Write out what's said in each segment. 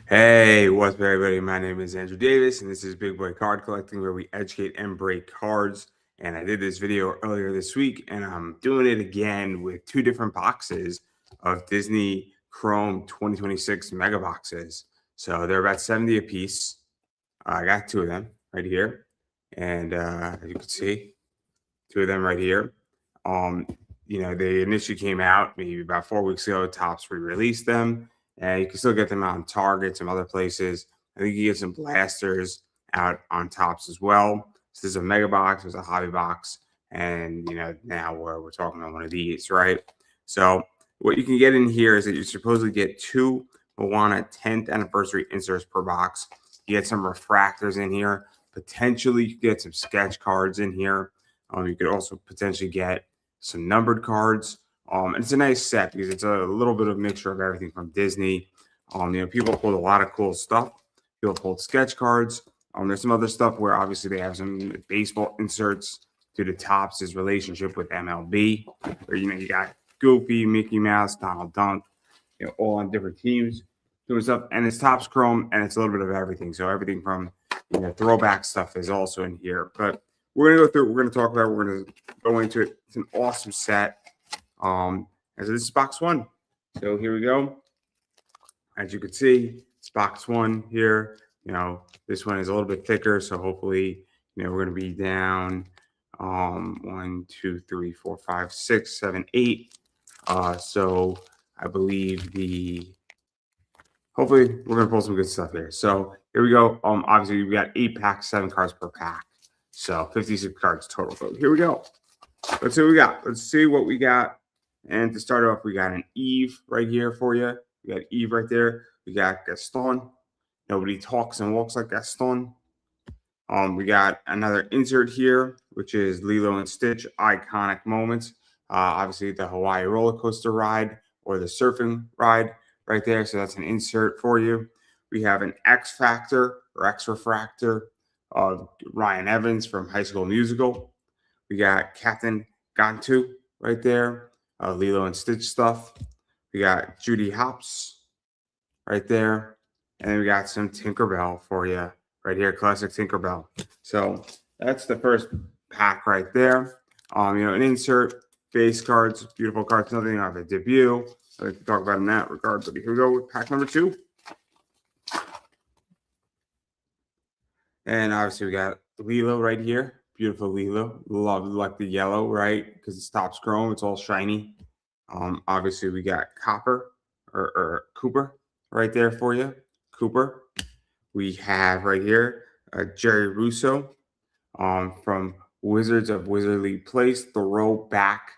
Hey, what's up, everybody? My name is Andrew Davis, and this is Big Boy Card Collecting, where we educate and break cards. And I did this video earlier this week, and I'm doing it again with two different boxes of Disney Chrome 2026 mega boxes. So they're about 70 a piece. I got two of them right here, and as you can see, two of them right here. Um, they initially came out maybe about 4 weeks ago. Topps re-released them, and you can still get them out on Target, some other places. I think you get some blasters out on Topps as well. So there's a mega box, there's a hobby box, and now we're talking about one of these, right? So what you can get in here is that you supposedly get two Moana 10th anniversary inserts per box. You get some refractors in here. Potentially, you get some sketch cards in here. You could also potentially get some numbered cards. And it's a nice set because it's a little bit of mixture of everything from Disney. People pulled a lot of cool stuff. People pulled sketch cards. There's some other stuff where obviously they have some baseball inserts due to Topps' relationship with MLB. Where you got Goofy, Mickey Mouse, Donald Duck, all on different teams doing stuff. And it's Topps Chrome, and it's a little bit of everything. So everything from throwback stuff is also in here. But we're gonna go through. We're gonna talk about. We're gonna go into it. It's an awesome set. And so this is box one. So here we go. As you can see, it's box one here. This one is a little bit thicker, so hopefully, we're gonna be down 1, 2, 3, 4, 5, 6, 7, 8. So I believe hopefully we're gonna pull some good stuff here. So here we go. Obviously we got 8 packs, 7 cards per pack. So 56 cards total. So here we go. Let's see what we got. Let's see what we got. And to start off, we got an Eve right here for you. We got Eve right there. We got Gaston. Nobody talks and walks like Gaston. We got another insert here, which is Lilo and Stitch iconic moments. Obviously, the Hawaii roller coaster ride or the surfing ride right there. So that's an insert for you. We have an X Factor or X Refractor of Ryan Evans from High School Musical. We got Captain Gantu right there, Lilo and Stitch stuff. We got Judy Hopps right there. And then we got some Tinkerbell for you right here, classic Tinkerbell. So that's the first pack right there. An insert, base cards, beautiful cards, nothing of a debut. I like to talk about in that regard. But here we go with pack number 2. And obviously we got Lilo right here. Beautiful Lilo. Love like the yellow, right? Because it's Topps Chrome. It's all shiny. Obviously we got Copper or Cooper right there for you. Cooper. We have right here Jerry Russo from Wizards of Wizardly Place. Throwback,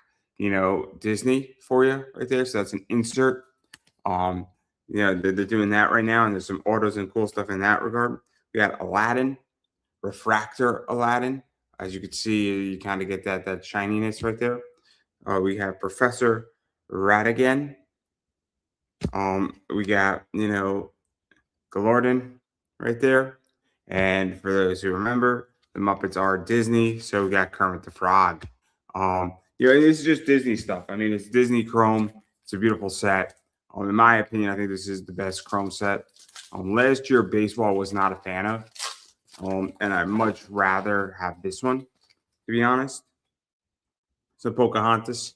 Disney for you right there. So that's an insert. They're doing that right now, and there's some autos and cool stuff in that regard. We got Aladdin, Refractor Aladdin. As you can see, you kind of get that shininess right there. We have Professor Ratigan. We got, Galordan right there. And for those who remember, the Muppets are Disney, so we got Kermit the Frog. This is just Disney stuff. I mean, it's Disney Chrome. It's a beautiful set. In my opinion, I think this is the best Chrome set. Last year, baseball was not a fan of. And I'd much rather have this one, to be honest. So Pocahontas.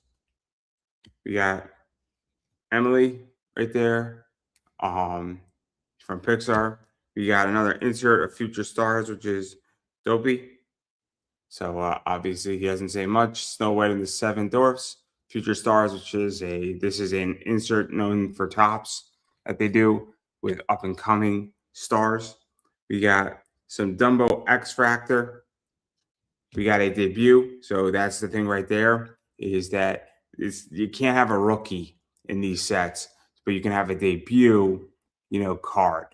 We got Emily right there from Pixar. We got another insert of Future Stars, which is Dopey. So obviously he doesn't say much. Snow White and the Seven Dwarfs. Future Stars, this is an insert known for Topps that they do with up and coming stars. We got some Dumbo X Factor. We got a debut. So that's the thing right there, is that you can't have a rookie in these sets, but you can have a debut, card.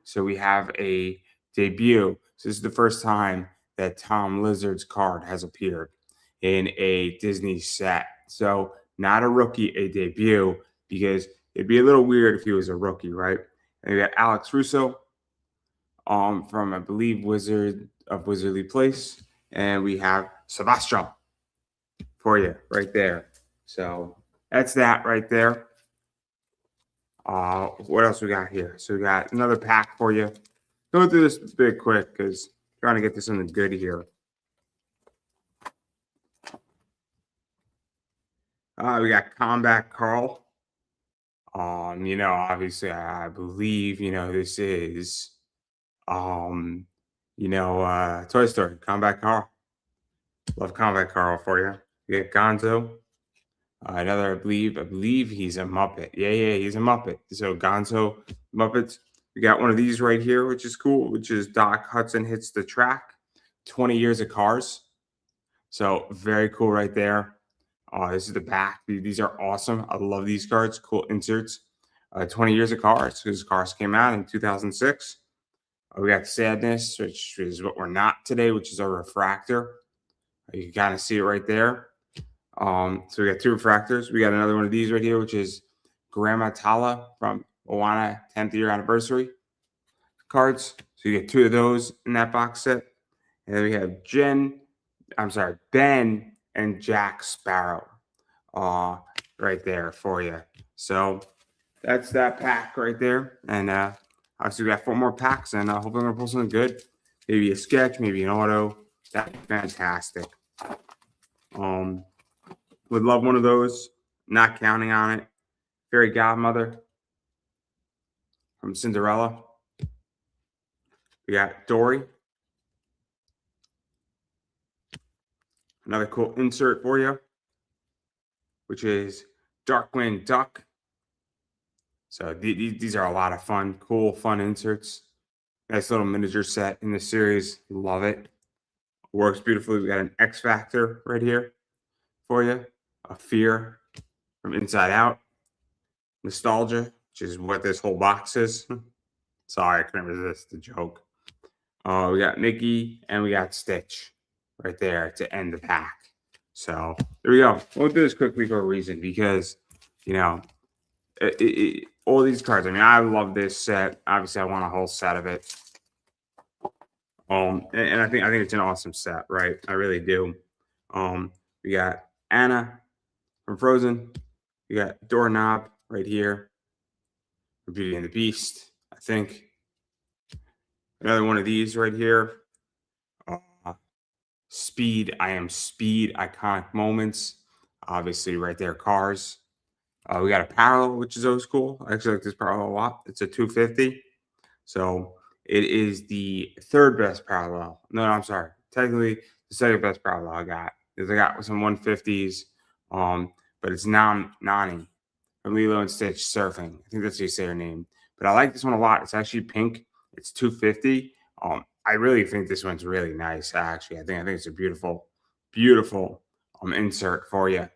So we have a debut. So this is the first time that Tom Lizard's card has appeared in a Disney set. So not a rookie, a debut, because it'd be a little weird if he was a rookie, right? And we got Alex Russo from, I believe, Wizard of Wizardly Place. And we have Sebastian for you right there. So that's that right there. What else we got here? So we got another pack for you. Go through this bit quick because trying to get to something good here. We got Combat Carl. Obviously I believe, this is Toy Story, Combat Carl. Love Combat Carl for you. You got Gonzo. Another, I believe he's a Muppet. Yeah, he's a Muppet. So Gonzo Muppets. We got one of these right here, which is cool, which is Doc Hudson hits the track. 20 years of cars. So very cool right there. This is the back. These are awesome. I love these cards. Cool inserts. 20 years of cars. Because cars came out in 2006. We got Sadness, which is what we're not today, which is a refractor. You can kind of see it right there. So we got two refractors. We got another one of these right here, which is Grandma Tala from Moana 10th year anniversary cards. So you get two of those in that box set. And then we have Ben and Jack Sparrow right there for you. So that's that pack right there. And obviously we got 4 more packs, and hopefully we're gonna pull something good. Maybe a sketch, maybe an auto. That'd be fantastic. Would love one of those. Not counting on it. Fairy Godmother from Cinderella. We got Dory. Another cool insert for you, which is Darkwing Duck. So these are a lot of fun, cool, fun inserts. Nice little miniature set in the series. Love it. Works beautifully. We got an X Factor right here for you. A Fear from Inside Out. Nostalgia, which is what this whole box is. Sorry, I couldn't resist the joke. We got Mickey and we got Stitch right there to end the pack. So there we go. We'll do this quickly for a reason because, all these cards. I mean, I love this set. Obviously, I want a whole set of it. And I think it's an awesome set, right? I really do. We got Anna from Frozen. We got Doorknob right here from Beauty and the Beast, I think. Another one of these right here. Speed, I Am Speed, iconic moments. Obviously, right there, cars. We got a parallel, which is always cool. I actually like this parallel a lot. It's a 250. So it is the third best parallel. No, I'm sorry. Technically, the second best parallel I got is I got some 150s. But it's Nani from Lilo and Stitch Surfing. I think that's how you say her name. But I like this one a lot. It's actually pink. It's 250. I really think this one's really nice. Actually, I think it's a beautiful, beautiful insert for you.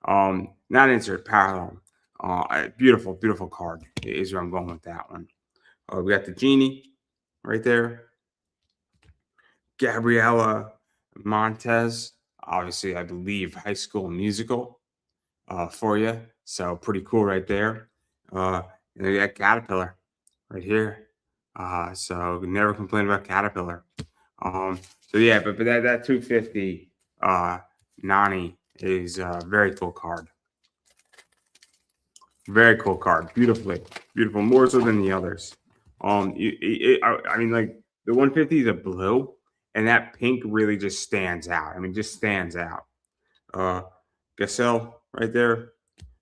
Not insert, parallel. Beautiful, beautiful card is where I'm going with that one. We got the Genie right there. Gabriella Montez, obviously, I believe High School Musical for you. So pretty cool right there. And we got Caterpillar right here. So never complain about Caterpillar. So yeah, but that 250 Nani is a very cool card. Very cool card. Beautiful, more so than the others. I mean, like the 150 is a blue, and that pink really just stands out. I mean, just stands out. Gasell right there.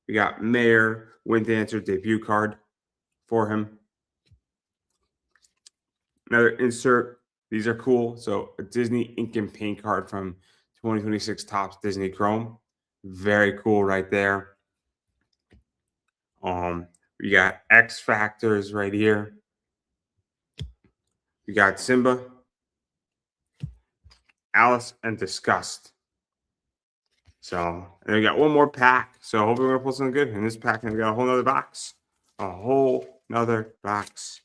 We got Mayor Wind Dancer debut card for him. Another insert. These are cool. So a Disney ink and paint card from 2026 Topps Disney Chrome. Very cool right there. We got X Factors right here. We got Simba, Alice, and Disgust. So, and we got one more pack. So hopefully we're gonna pull something good in this pack, and we got a whole nother box. A whole nother box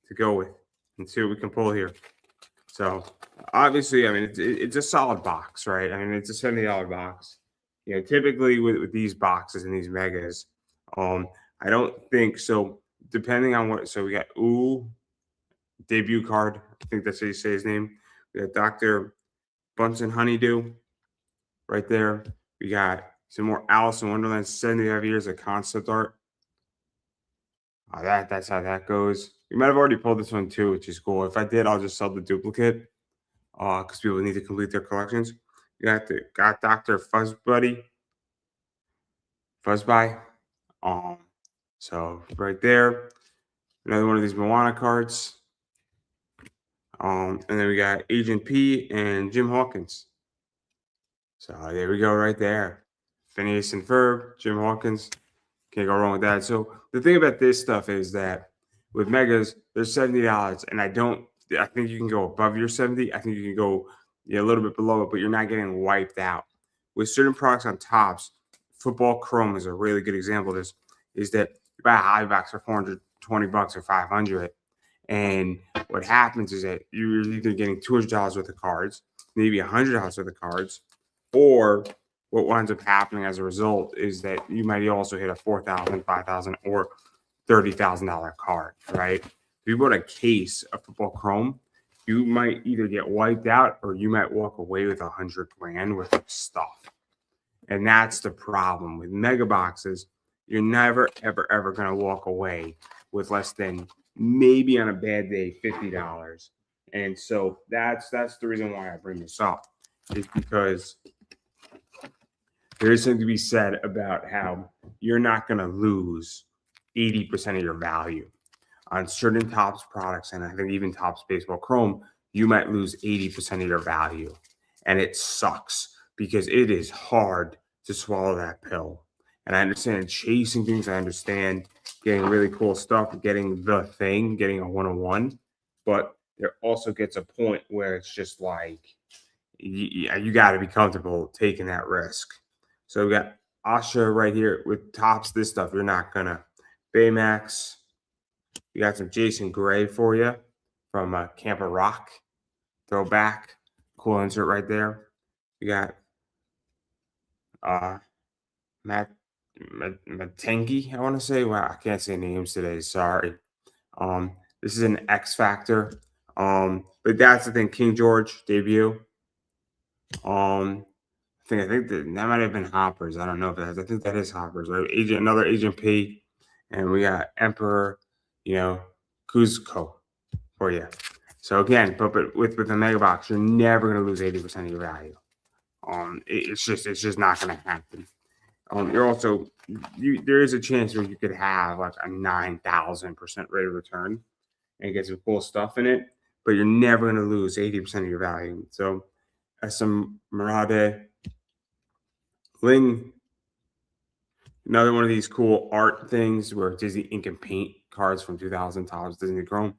to go with and see what we can pull here. So obviously, I mean, it's a solid box, right? I mean, it's a $70 box. Typically with these boxes and these megas, I don't think so. Depending on what, so we got debut card. I think that's how you say his name. We got Dr. Bunsen Honeydew right there. We got some more Alice in Wonderland, 75 years of concept art. That's how that goes. You might have already pulled this one too, which is cool. If I did, I'll just sell the duplicate because people need to complete their collections. You got Dr. Fuzzby. Um, so right there, another one of these Moana cards. And then we got Agent P and Jim Hawkins. So there we go, right there. Phineas and Ferb, Jim Hawkins. Can't go wrong with that. So the thing about this stuff is that with megas, there's $70, and I think you can go above your 70. I think you can go a little bit below it, but you're not getting wiped out. With certain products on tops, Football Chrome is a really good example of this, is that you buy a high box for $420 or 500. And what happens is that you're either getting $200 worth of cards, maybe $100 worth of cards, or what winds up happening as a result is that you might also hit a $4,000, $5,000, or $30,000 card, right? If you bought a case of Football Chrome, you might either get wiped out or you might walk away with 100 grand worth of stuff. And that's the problem with mega boxes. You're never, ever, ever going to walk away with less than maybe on a bad day $50. And so that's the reason why I bring this up, is because there is something to be said about how you're not going to lose 80% of your value on certain Topps products. And I think even Topps Baseball Chrome, you might lose 80% of your value. And it sucks because it is hard to swallow that pill. And I understand chasing things. I understand getting really cool stuff, getting the thing, getting a 101. But there also gets a point where it's just like, you got to be comfortable taking that risk. So we got Asha right here with Topps. This stuff you're not gonna. Baymax. We got some Jason Gray for you from Camper Rock. Throwback, cool insert right there. We got Matengi. I want to say. Wow, I can't say names today. Sorry. This is an X Factor. But that's the thing. King George debut. I think that might have been Hoppers. I don't know if that's. I think that is Hoppers, right? Another Agent P, and we got Emperor, Kuzco for you. So again, but with the mega box, you're never going to lose 80% of your value. It's just not going to happen. You're also there is a chance where you could have like a 9,000% rate of return and get some cool stuff in it, but you're never going to lose 80% of your value. So, some Murade Ling, another one of these cool art things where Disney ink and paint cards from 2000 Topps Disney Chrome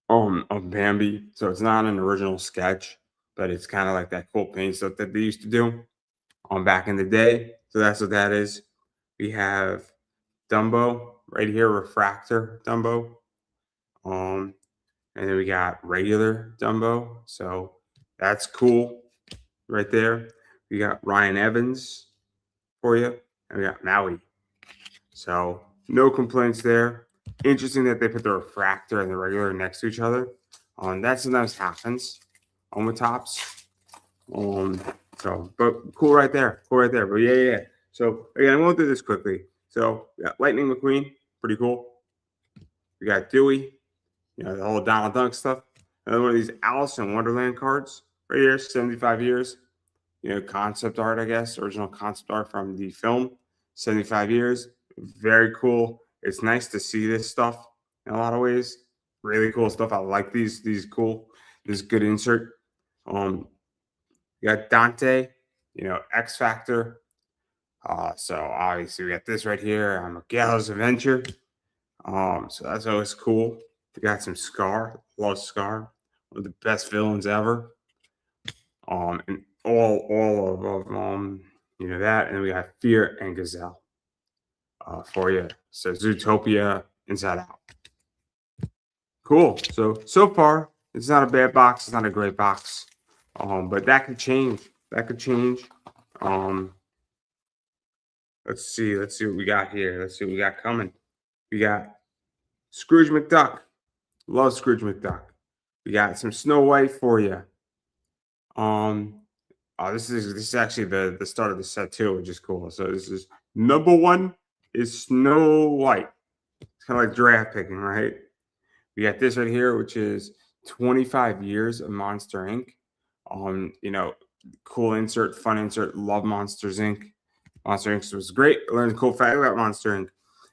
of Bambi. So it's not an original sketch, but it's kind of like that cool paint stuff that they used to do back in the day. So that's what that is. We have Dumbo right here, Refractor Dumbo. And then we got regular Dumbo. So that's cool right there. We got Ryan Evans for you, and we got Maui. So no complaints there. Interesting that they put the refractor and the regular next to each other. That sometimes happens on the Topps. So, but cool right there. Cool right there. But yeah. So again, I'm going through this quickly. So we got Lightning McQueen, pretty cool. We got Dewey, the whole Donald Duck stuff. Another one of these Alice in Wonderland cards right here, 75 years. Concept art, I guess, original concept art from the film, 75 years. Very cool. It's nice to see this stuff in a lot of ways. Really cool stuff. I like these cool. This good insert. You got Dante, X Factor. So obviously we got this right here. Miguel's Adventure. So that's always cool. We got some Scar. Love Scar. One of the best villains ever. And all of that, and we got Fear and Gazelle for you. So Zootopia, Inside Out. Cool. So far, it's not a bad box. It's not a great box. But that could change. Let's see what we got here. Let's see what we got coming. We got Scrooge McDuck. Love Scrooge McDuck. We got some Snow White for you. This is actually the start of the set too, which is cool. So this is number one is Snow White. kind of like draft picking, right? We got this right here, which is 25 years of Monster Inc. You know, cool insert, fun insert. Love Monsters Inc. Monster Inc. was great. I learned a cool fact about Monster Inc.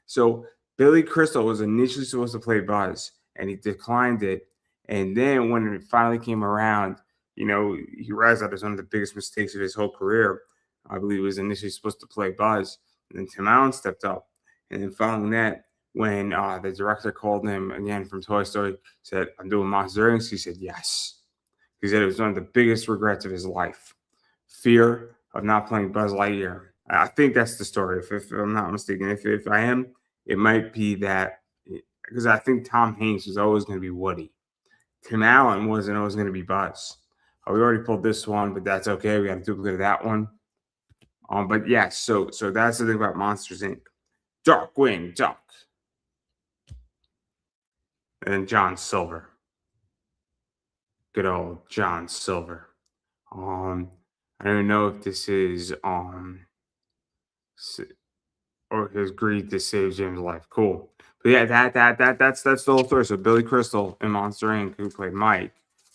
So Billy Crystal was initially supposed to play Buzz, and he declined it. And then when it finally came around, you know, he realized that it was one of the biggest mistakes of his whole career. I believe he was initially supposed to play Buzz, and then Tim Allen stepped up. And then following that, when the director called him again from Toy Story, said, "I'm doing Monster Inc." He said yes. He said it was one of the biggest regrets of his life. Fear of not playing Buzz Lightyear. I think that's the story, if I'm not mistaken. If I am, it might be that, because I think Tom Hanks was always going to be Woody. Tim Allen wasn't always going to be Buzz. We already pulled this one, but that's okay. We got a duplicate of that one. But yeah, so that's the thing about Monsters Inc. Darkwing Duck. And John Silver. Good old John Silver. I don't know if this is or his greed to save James' life. Cool. But yeah, that's the whole story. So Billy Crystal in Monster Inc., who played Mike,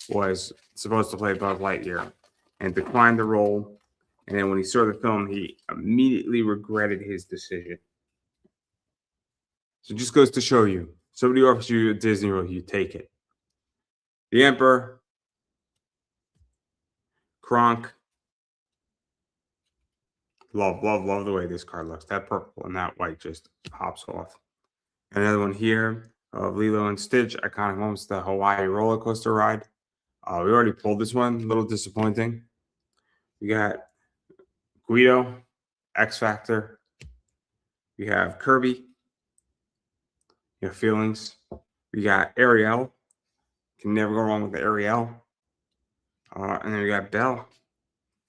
was supposed to play Buzz Lightyear and declined the role. And then when he saw the film, he immediately regretted his decision. So it just goes to show you, somebody offers you a Disney World, you take it. The Emperor, Kronk. Love the way this card looks. That purple and that white just pops off. Another one here of Lilo and Stitch, iconic moments, the Hawaii roller coaster ride. We already pulled this one, a little disappointing. We got Guido, X Factor. We have Kirby, your feelings. We got Ariel. Can never go wrong with Ariel. And then we got Belle.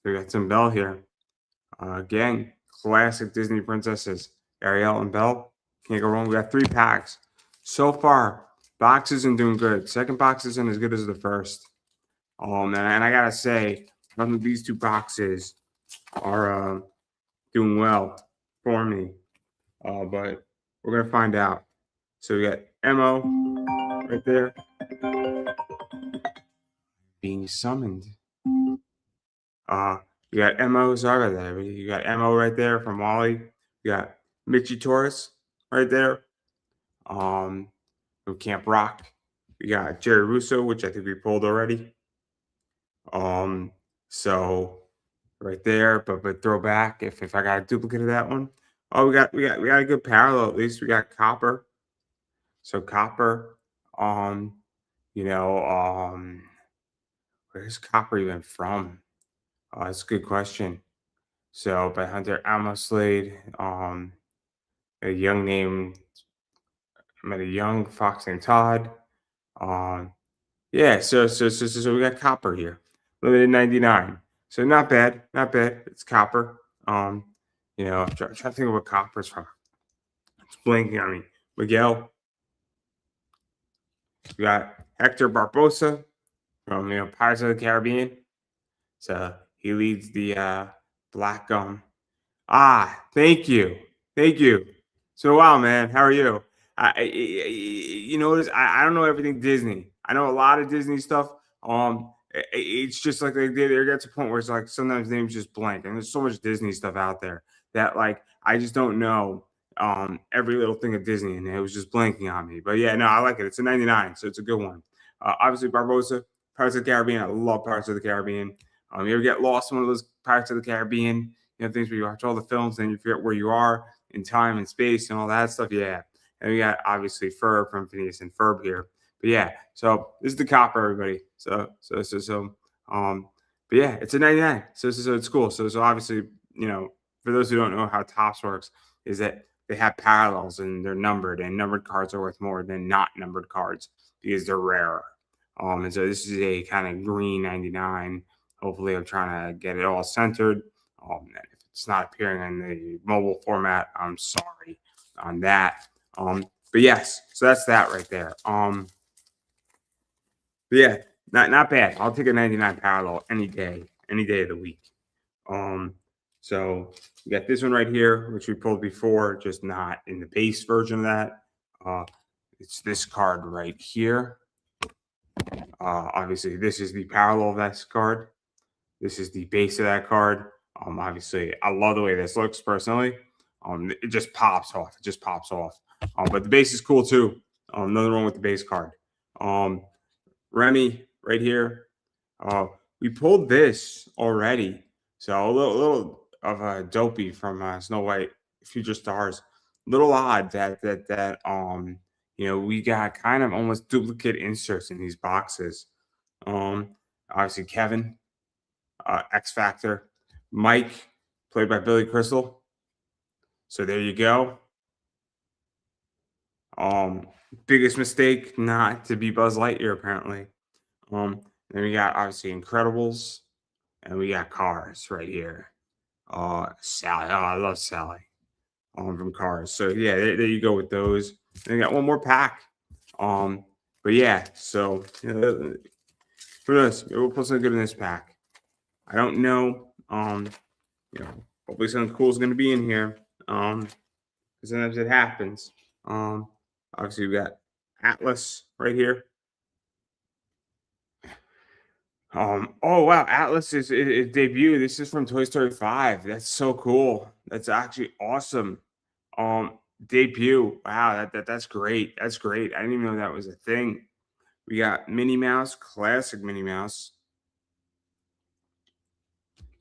We got some Belle here. Again, classic Disney princesses. Ariel and Belle. Can't go wrong. We got 3 packs. So far, box isn't doing good. Second box isn't as good as the first. And I gotta say, I think these 2 boxes are doing well for me. But we're gonna find out. So we got Mo right there. Being summoned. You got Mo Zaga there. You got Mo right there from Wally. You got Mitchie Torres right there. From Camp Rock. We got Jerry Russo, which I think we pulled already. So right there, but throw back if I got a duplicate of that one. Oh, we got a good parallel at least. We got Copper. So Copper, you know, where's Copper even from? That's a good question. So by Hunter Amoslade, a young name, met a young fox named Todd. Yeah, so we got Copper here, limited 99. So not bad, not bad. It's Copper. You know, I'm trying to think of what Copper's from. It's blanking on me. Miguel. We got Hector Barbosa from Pirates of the Caribbean. So he leads the Black Gum. Thank you. It's been a while, man. How are you? You know, I don't know everything Disney. I know a lot of Disney stuff. It's just like there gets a point where it's like sometimes names just blank, and there's so much Disney stuff out there that like I just don't know every little thing of Disney, and it was just blanking on me. But yeah, no, I like it. It's a 99, so it's a good one. Obviously, Barbosa, Pirates of the Caribbean. I love Pirates of the Caribbean. You ever get lost in one of those Pirates of the Caribbean, things where you watch all the films and you forget where you are in time and space and all that stuff? Yeah. And we got obviously Ferb from Phineas and Ferb here. But yeah, so this is the Copper, everybody. But yeah, it's a 99. So it's cool. So obviously, for those who don't know how Topps works, is that they have parallels and they're numbered, and numbered cards are worth more than not numbered cards because they're rarer. And so this is a kind of green 99. Hopefully, I'm trying to get it all centered. If it's not appearing in the mobile format, I'm sorry on that. But yes, so that's that right there. But yeah, not bad. I'll take a 99 parallel any day of the week. So we got this one right here, which we pulled before, just not in the base version of that. Uh, it's this card right here. Obviously, this is the parallel vest card. This is the base of that card. Obviously, I love the way this looks personally. It just pops off. It just pops off. But the base is cool too. Nothing wrong with the base card. Um, Remy right here. Uh, we pulled this already. So a little of a dopey from Snow White, Future Stars. Little odd that we got kind of almost duplicate inserts in these boxes. Obviously Kevin, X Factor, Mike, played by Billy Crystal. So there you go. Um, Biggest mistake not to be Buzz Lightyear apparently. Um, then we got obviously Incredibles, and we got Cars right here. Sally. Oh, I love Sally. From Cars. So yeah, there you go with those. And we got one more pack. But yeah, so who knows? Maybe we'll put something good in this pack. I don't know. You know, hopefully something cool is going to be in here. Because sometimes it happens. Obviously we got Atlas right here. Oh wow, Atlas is debut. This is from Toy Story 5. That's so cool. That's actually awesome. Um, Debut. Wow, that's great. That's great. I didn't even know that was a thing. We got Minnie Mouse, classic Minnie Mouse.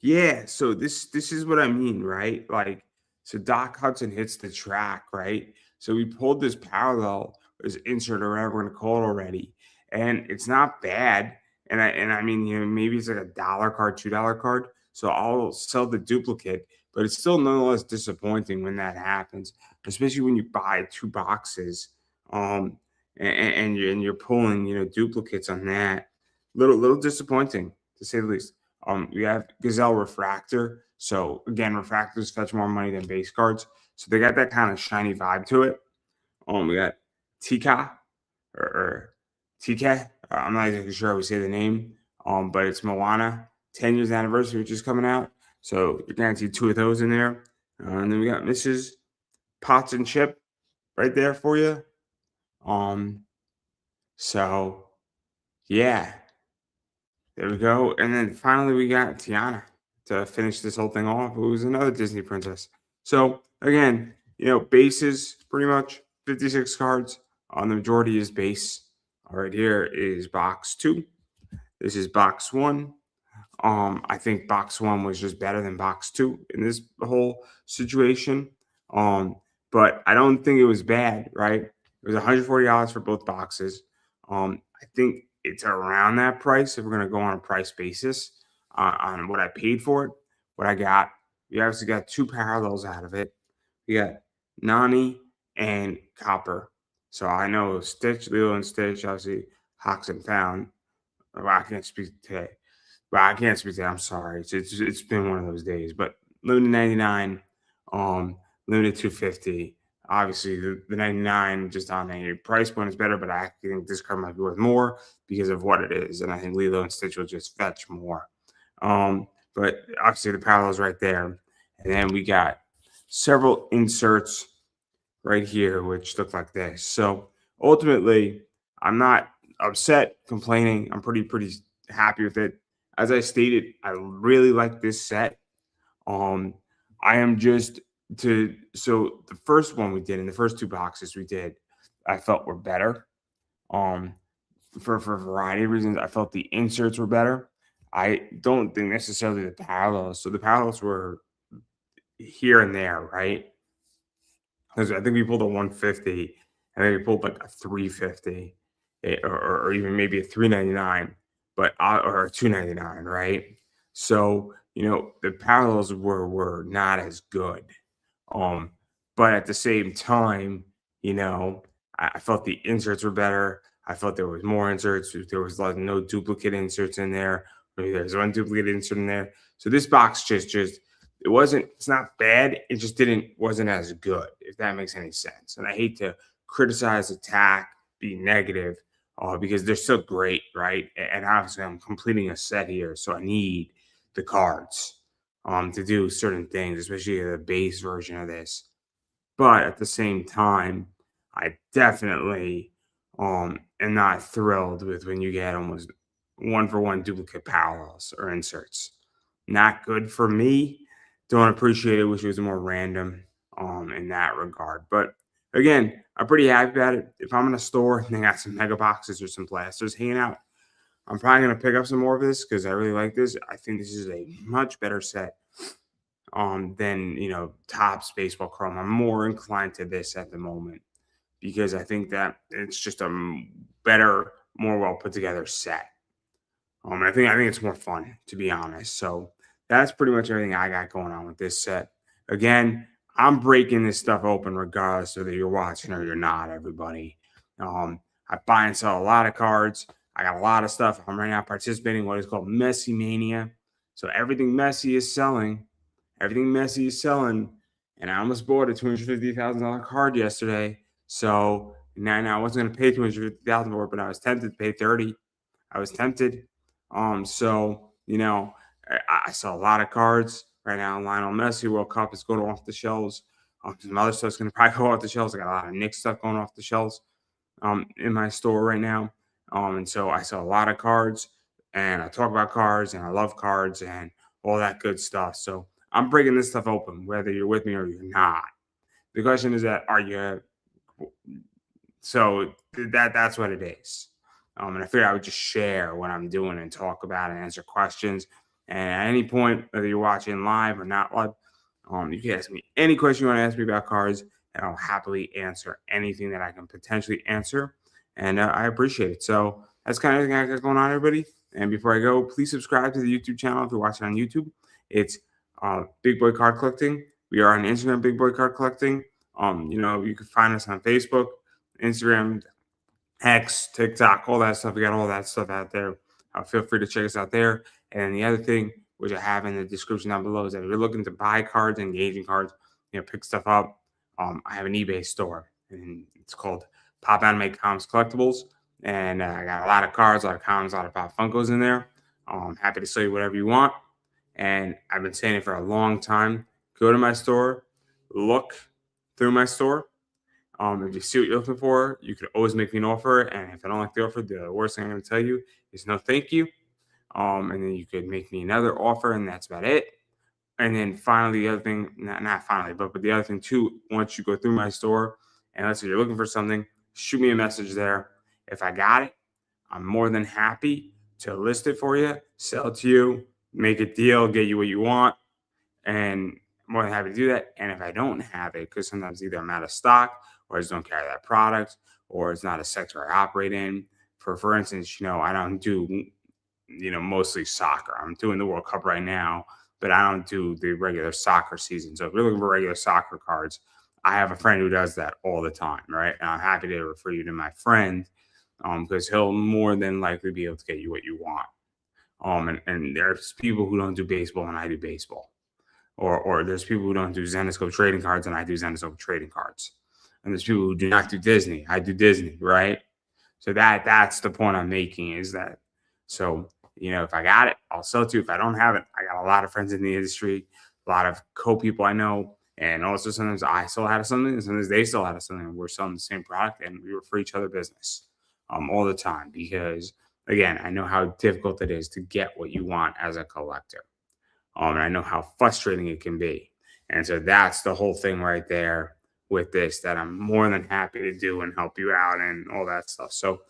Yeah, so this is what I mean, right? Like, so Doc Hudson hits the track, right? So we pulled this parallel, this insert or whatever we're gonna call it already, and it's not bad. And I mean, maybe it's like $1 card, $2 card. So I'll sell the duplicate, but it's still nonetheless disappointing when that happens, especially when you buy two boxes, um, and you're pulling, duplicates on that. Little disappointing to say the least. We have Gazelle Refractor. So again, refractors fetch more money than base cards. So they got that kind of shiny vibe to it. We got Tika or TK. I'm not exactly sure how we say the name. But it's Moana 10 years anniversary, which is coming out. So you're guaranteed two of those in there. And then we got Mrs. Potts and Chip right there for you. So yeah, there we go. And then finally, we got Tiana to finish this whole thing off, who's another Disney princess. So again, bases pretty much 56 cards. On the majority is base. All right, here is box 2. This is box 1. I think box 1 was just better than box 2 in this whole situation. But I don't think it was bad, right? It was $140 for both boxes. I think it's around that price if we're gonna go on a price basis on what I paid for it. What I got, we obviously got two parallels out of it. We got Nani and Copper. So I know Stitch, Lilo and Stitch, obviously Hawks and Found. Well, I can't speak today. But I can't speak today. I'm sorry. It's been one of those days. But limited 99, limited 250. Obviously, the 99 just on a price point is better, but I think this card might be worth more because of what it is. And I think Lilo and Stitch will just fetch more. But obviously, the parallel's right there. And then we got several inserts right here, which look like this. So ultimately, I'm not upset, complaining. I'm pretty happy with it. As I stated, I really like this set. I am just to so the first one we did in the first two boxes we did, I felt were better. Um, for a variety of reasons, I felt the inserts were better. I don't think necessarily the parallels. So the parallels were here and there, right? Because I think we pulled a 150, and then we pulled like a 350, or even maybe a 399, but or a 299, right? So the parallels were not as good. Um, but at the same time, I felt the inserts were better. I felt there was more inserts. There was like no duplicate inserts in there. Maybe there's one duplicate insert in there. So this box just it's not bad. It just wasn't as good, if that makes any sense. And I hate to criticize, attack, be negative, because they're so great, right? And obviously I'm completing a set here, so I need the cards to do certain things, especially the base version of this. But at the same time, I definitely am not thrilled with when you get almost one for one duplicate parallels or inserts. Not good for me. Don't appreciate it. Wish it was more random in that regard. But again, I'm pretty happy about it. If I'm in a store and they got some mega boxes or some blasters hanging out, I'm probably gonna pick up some more of this because I really like this. I think this is a much better set than Topps baseball chrome. I'm more inclined to this at the moment because I think that it's just a better, more well put together set. I think it's more fun, to be honest. So that's pretty much everything I got going on with this set. Again, I'm breaking this stuff open regardless whether you're watching or you're not, everybody. I buy and sell a lot of cards. I got a lot of stuff. I'm right now participating in what is called Messy Mania. So everything messy is selling. Everything messy is selling. And I almost bought a $250,000 card yesterday. So now I wasn't going to pay $250,000 for it, but I was tempted to pay 30. I was tempted. So I saw a lot of cards right now. Lionel Messi World Cup is going off the shelves. Some other stuff's going to probably go off the shelves. I got a lot of Knicks stuff going off the shelves in my store right now. And so I saw a lot of cards, and I talk about cards, and I love cards, and all that good stuff. So I'm breaking this stuff open, whether you're with me or you're not. The question is that are you? So that's what it is. And I figured I would just share what I'm doing and talk about and answer questions. And at any point, whether you're watching live or not live, you can ask me any question you want to ask me about cards, and I'll happily answer anything that I can potentially answer. And I appreciate it. So that's kind of everything I got going on, everybody. And before I go, please subscribe to the YouTube channel if you're watching on YouTube. It's Big Boy Card Collecting. We are on Instagram, Big Boy Card Collecting. You can find us on Facebook, Instagram, X, TikTok, all that stuff. We got all that stuff out there. Feel free to check us out there. And the other thing, which I have in the description down below, is that if you're looking to buy cards, engaging cards, pick stuff up, I have an eBay store, and it's called Pop Anime Comics Collectibles. And I got a lot of cards, a lot of comics, a lot of Pop Funkos in there. I'm happy to sell you whatever you want. And I've been saying it for a long time. Go to my store, look through my store. If you see what you're looking for, you could always make me an offer. And if I don't like the offer, the worst thing I'm going to tell you is no thank you. And then you could make me another offer, and that's about it. And then finally, the other thing, not finally, but the other thing too, once you go through my store and let's say you're looking for something, shoot me a message there. If I got it, I'm more than happy to list it for you, sell it to you, make a deal, get you what you want. And I'm more than happy to do that. And if I don't have it, because sometimes either I'm out of stock or I just don't carry that product or it's not a sector I operate in. For instance, I don't do, mostly soccer. I'm doing the World Cup right now, but I don't do the regular soccer season. So if you're looking for regular soccer cards, I have a friend who does that all the time, right? And I'm happy to refer you to my friend because he'll more than likely be able to get you what you want. And there's people who don't do baseball and I do baseball. Or there's people who don't do Zenescope trading cards and I do Zenescope trading cards. And there's people who do not do Disney. I do Disney, right? So that's the point I'm making is that. So, if I got it, I'll sell it to you. If I don't have it, I got a lot of friends in the industry, a lot of co-people I know. And also sometimes I still have something and sometimes they still have something. And we're selling the same product and we refer each other business all the time because, again, I know how difficult it is to get what you want as a collector. And I know how frustrating it can be. And so that's the whole thing right there with this that I'm more than happy to do and help you out and all that stuff. So,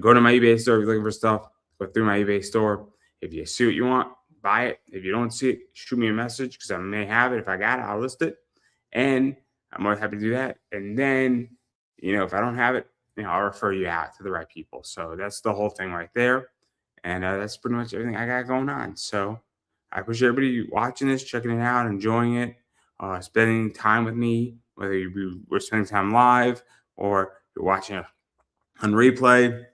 go to my eBay store if you're looking for stuff. Go through my eBay store. If you see what you want, buy it. If you don't see it, shoot me a message because I may have it. If I got it, I'll list it. And I'm more than happy to do that. And then, if I don't have it, I'll refer you out to the right people. So that's the whole thing right there. And that's pretty much everything I got going on. So I appreciate everybody watching this, checking it out, enjoying it, spending time with me, whether we're spending time live or you're watching it on replay.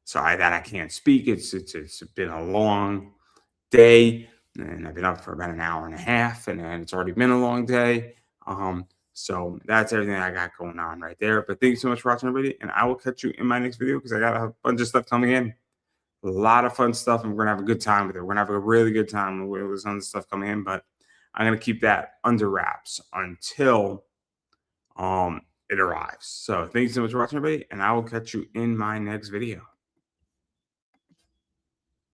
Sorry that I can't speak. It's been a long day, and I've been up for about an hour and a half, and it's already been a long day. So that's everything I got going on right there. But thank you so much for watching, everybody, and I will catch you in my next video because I got a bunch of stuff coming in. A lot of fun stuff, and we're gonna have a good time with it. We're gonna have a really good time with some of the stuff coming in, but I'm gonna keep that under wraps until it arrives. So thank you so much for watching, everybody, and I will catch you in my next video.